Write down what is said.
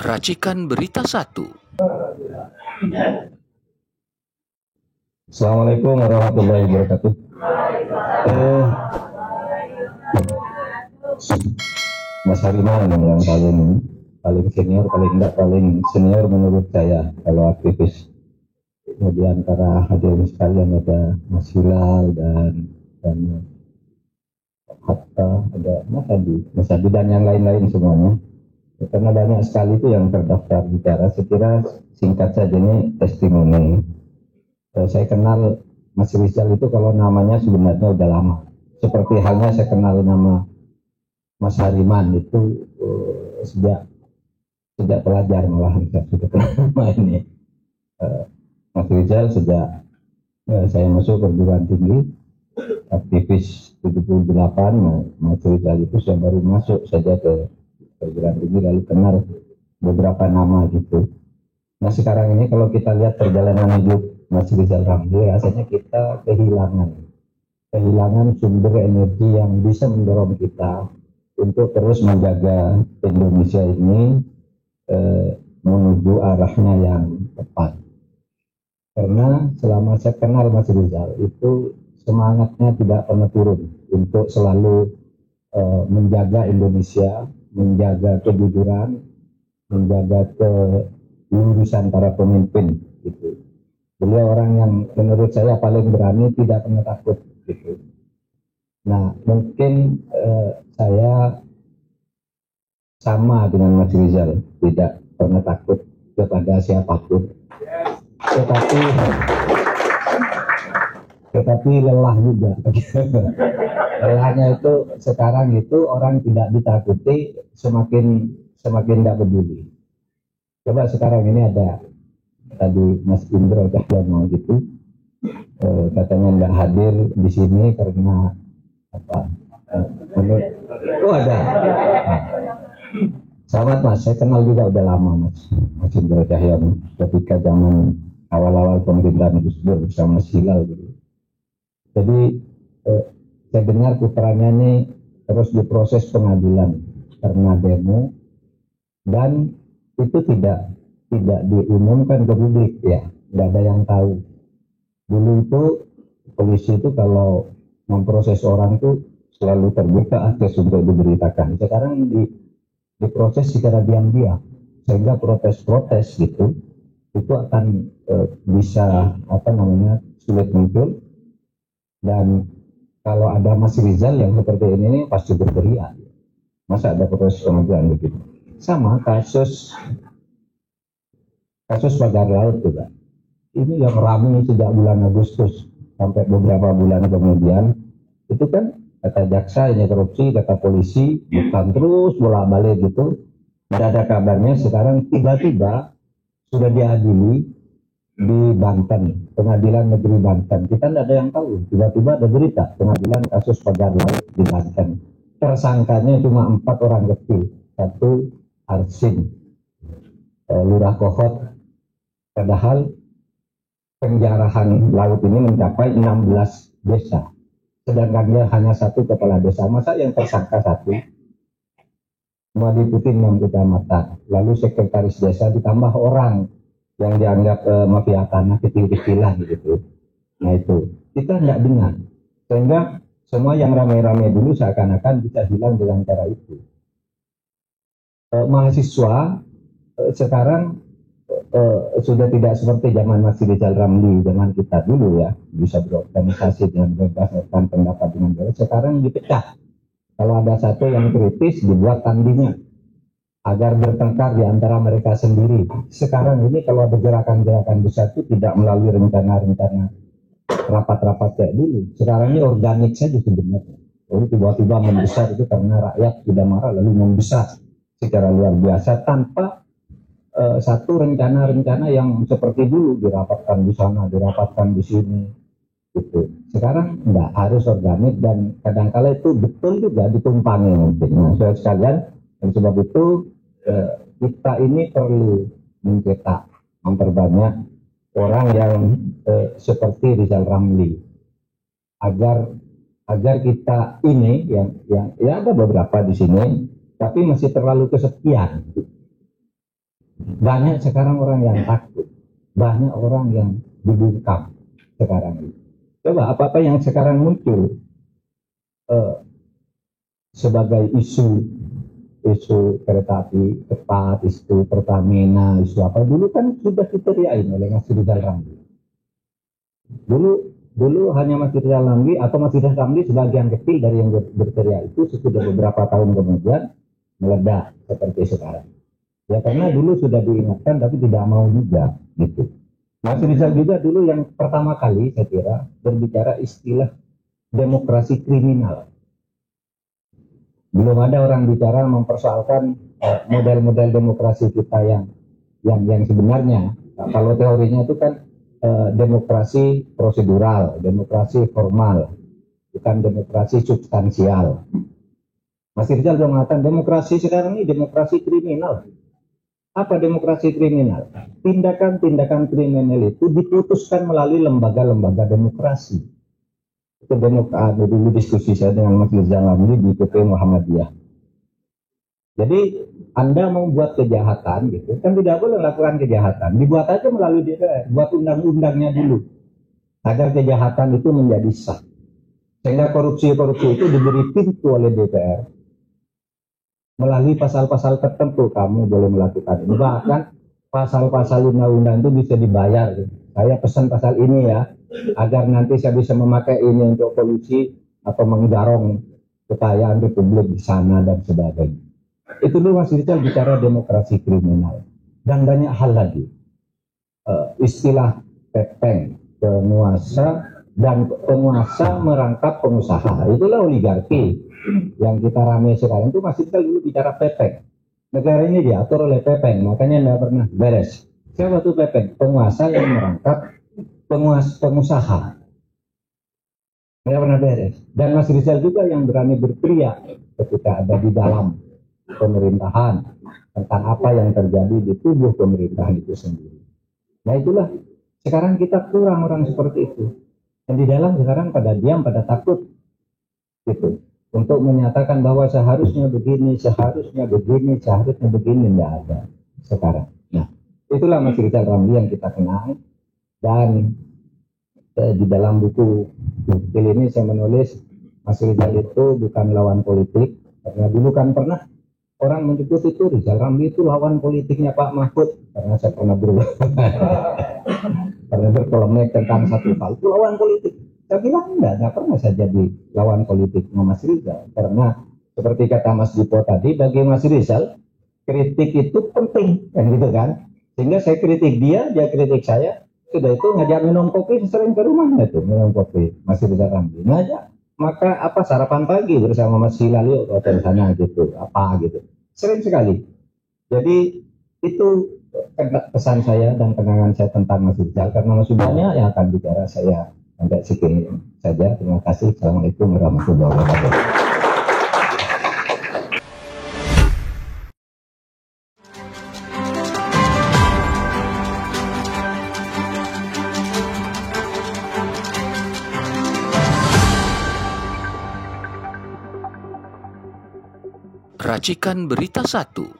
Racikan Berita 1. Assalamualaikum warahmatullahi wabarakatuh. Mas Hariman yang paling senior, paling senior menurut saya kalau aktivis. Kemudian para hadirin sekalian ada Mas Hilal dan Hatta, ada Mas Adi dan yang lain-lain semuanya. Karena banyak sekali itu yang terdaftar bicara, saya kira singkat saja ini testimoni. Saya kenal Mas Rizal itu kalau namanya sebenarnya udah lama. Seperti halnya saya kenal nama Mas Hariman itu sejak pelajar malahan saya sudah kenal nama ini. Mas Rizal sejak saya masuk perguruan tinggi, aktivis 78, Mas Rizal itu saya baru masuk saja ke perguruan tinggi lalu kenal beberapa nama gitu. Nah sekarang ini kalau kita lihat perjalanan hidup Mas Rizal Ramli, rasanya kita kehilangan sumber energi yang bisa mendorong kita untuk terus menjaga Indonesia ini menuju arahnya yang tepat. Karena selama saya kenal Mas Rizal itu semangatnya tidak pernah turun untuk selalu menjaga Indonesia, menjaga kejujuran, menjaga kelurusan para pemimpin gitu. Beliau orang yang menurut saya paling berani, tidak pernah takut gitu. Nah mungkin saya sama dengan Mas Rizal, tidak pernah takut kepada siapapun, tetapi lelah juga. Lelahnya itu sekarang itu orang tidak ditakuti, semakin tidak peduli. Coba sekarang ini ada tadi Mas Indro Cahyono gitu, katanya nggak hadir di sini karena apa? Ada. Selamat Mas, saya kenal juga udah lama Mas Indro Cahyono, ketika zaman awal-awal pemerintahan Gus Dur bersama Mas Hilal gitu. Jadi saya dengar putranya ini terus diproses pengadilan karena demo, dan itu tidak diumumkan ke publik ya, tidak ada yang tahu. Dulu itu polisi itu kalau memproses orang itu selalu terbuka akses untuk diberitakan. Sekarang diproses secara diam-diam, sehingga protes-protes gitu itu akan bisa sulit muncul. Dan kalau ada Mas Rizal yang seperti ini pasti berteriak, masa ada proses pengadilan begitu. Sama kasus pagar laut juga, ini yang ramai sejak bulan Agustus sampai beberapa bulan kemudian. Itu kan kata jaksa ini korupsi, kata polisi bukan, terus bolak-balik gitu. Tidak ada kabarnya. Sekarang tiba-tiba sudah diadili di Banten, Pengadilan Negeri Banten. Kita tidak ada yang tahu, tiba-tiba ada berita pengadilan kasus pagar laut di Banten. Tersangkanya cuma 4 orang kecil, 1 Arsin, Lurah Kohot. Padahal penjarahan laut ini mencapai 16 desa, sedangkan dia hanya 1 kepala desa. Masa yang tersangka 1 meliputi 6 kecamatan, lalu sekretaris desa ditambah orang yang dianggap mafia tanah kecil-kecilan gitu. Nah itu kita tidak dengar, sehingga semua yang ramai-ramai dulu seakan-akan bisa hilang dengan cara itu. Mahasiswa sekarang sudah tidak seperti zaman Mas Rizal Ramli, zaman kita dulu ya, bisa berorganisasi dengan bebas, melakukan pendapat dengan bebas. Sekarang dipecah. Kalau ada satu yang kritis, dibuat tandingan agar bertengkar di antara mereka sendiri. Sekarang ini kalau ada gerakan-gerakan besar itu tidak melalui rencana-rencana rapat-rapat kayak dulu. Sekarang ini organik saja sebenarnya. Lalu tiba-tiba membesar itu karena rakyat sudah marah, lalu membesar secara luar biasa tanpa satu rencana-rencana yang seperti dulu, dirapatkan di sana, dirapatkan di sini gitu. Sekarang enggak, harus organik, dan kadang-kala itu betul juga ditumpangi mungkin. Nah, saudara sekalian, dan sebab itu kita ini perlu mencetak, memperbanyak orang yang seperti Rizal Ramli, agar kita ini yang ya ada beberapa di sini tapi masih terlalu kesepian. Banyak sekarang orang yang takut, banyak orang yang dibungkam sekarang ini. Coba apa-apa yang sekarang muncul eh, sebagai isu kereta api cepat, isu Pertamina, isu apa dulu kan sudah diteriakin oleh Mas Rizal Ramli. Dulu dulu hanya Mas Rizal Ramli atau Mas Rizal Ramli sebagian kecil dari yang berteriak itu sudah beberapa tahun kemudian meledak seperti sekarang. Ya karena dulu sudah diingatkan tapi tidak mau juga gitu. Mas Rizal juga dulu yang pertama kali saya kira berbicara istilah demokrasi kriminal. Belum ada orang bicara mempersoalkan model-model demokrasi kita yang sebenarnya. Nah, kalau teorinya itu kan demokrasi prosedural, demokrasi formal, bukan demokrasi substansial. Mas Rizal juga mengatakan demokrasi sekarang ini demokrasi kriminal. Apa demokrasi kriminal? Tindakan-tindakan kriminal itu diputuskan melalui lembaga-lembaga demokrasi. Itu dulu diskusi saya dengan Mas Rizal Ramli di PP Muhammadiyah. Jadi Anda mau buat kejahatan gitu, kan tidak boleh melakukan kejahatan. Dibuat aja melalui DPR, buat undang-undangnya dulu. Agar kejahatan itu menjadi sah. Sehingga korupsi-korupsi itu diberi pintu oleh DPR. Melalui pasal-pasal tertentu kamu boleh melakukan ini. Bahkan pasal-pasal undang-undang itu bisa dibayar. Gitu. Saya pesan pasal ini ya, agar nanti saya bisa memakai ini untuk kolusi atau menggarong kekayaan Republik di sana dan sebagainya. Itu dulu Mas Rizal bicara demokrasi kriminal dan banyak hal lagi. Istilah pepeng, penguasa dan penguasa merangkap pengusaha, itulah oligarki yang kita ramai sekarang. Itu Mas Rizal dulu bicara pepeng. Negara ini diatur oleh pepeng, makanya tidak pernah beres. Siapa tuh pepeng? Penguasa yang merangkap pengusaha. Tidak pernah beres. Dan Mas Rizal juga yang berani berteriak ketika ada di dalam pemerintahan tentang apa yang terjadi di tubuh pemerintahan itu sendiri. Nah itulah sekarang kita kurang orang seperti itu. Dan di dalam sekarang pada diam, pada takut gitu. Untuk menyatakan bahwa seharusnya begini, seharusnya begini, tidak ada sekarang. Nah, itulah Mas Rizal Ramli yang kita kenal. Dan di dalam buku ini saya menulis Mas Rizal itu bukan lawan politik, karena dulu kan pernah orang menyebut itu Rizal Ramli itu lawan politiknya Pak Mahfud, karena saya pernah pernah berpolemik tentang satu hal itu lawan politik. Saya bilang enggak pernah saya jadi lawan politiknya Mas Rizal, karena seperti kata Mas Dipo tadi, bagi Mas Rizal kritik itu penting kan gitu kan, sehingga saya kritik dia kritik saya, sudah itu ngajak minum kopi sering ke rumahnya tuh minum kopi Mas Rizal Ramli, ngajak maka apa sarapan pagi bersama Mas Hilal yuk ke sana gitu apa gitu sering sekali. Jadi itu pesan saya dan kenangan saya tentang Mas Rizal, karena masih banyak yang akan bicara, saya sampai segini saja. Terima kasih. Assalamualaikum warahmatullahi wabarakatuh. Racikan Berita 1.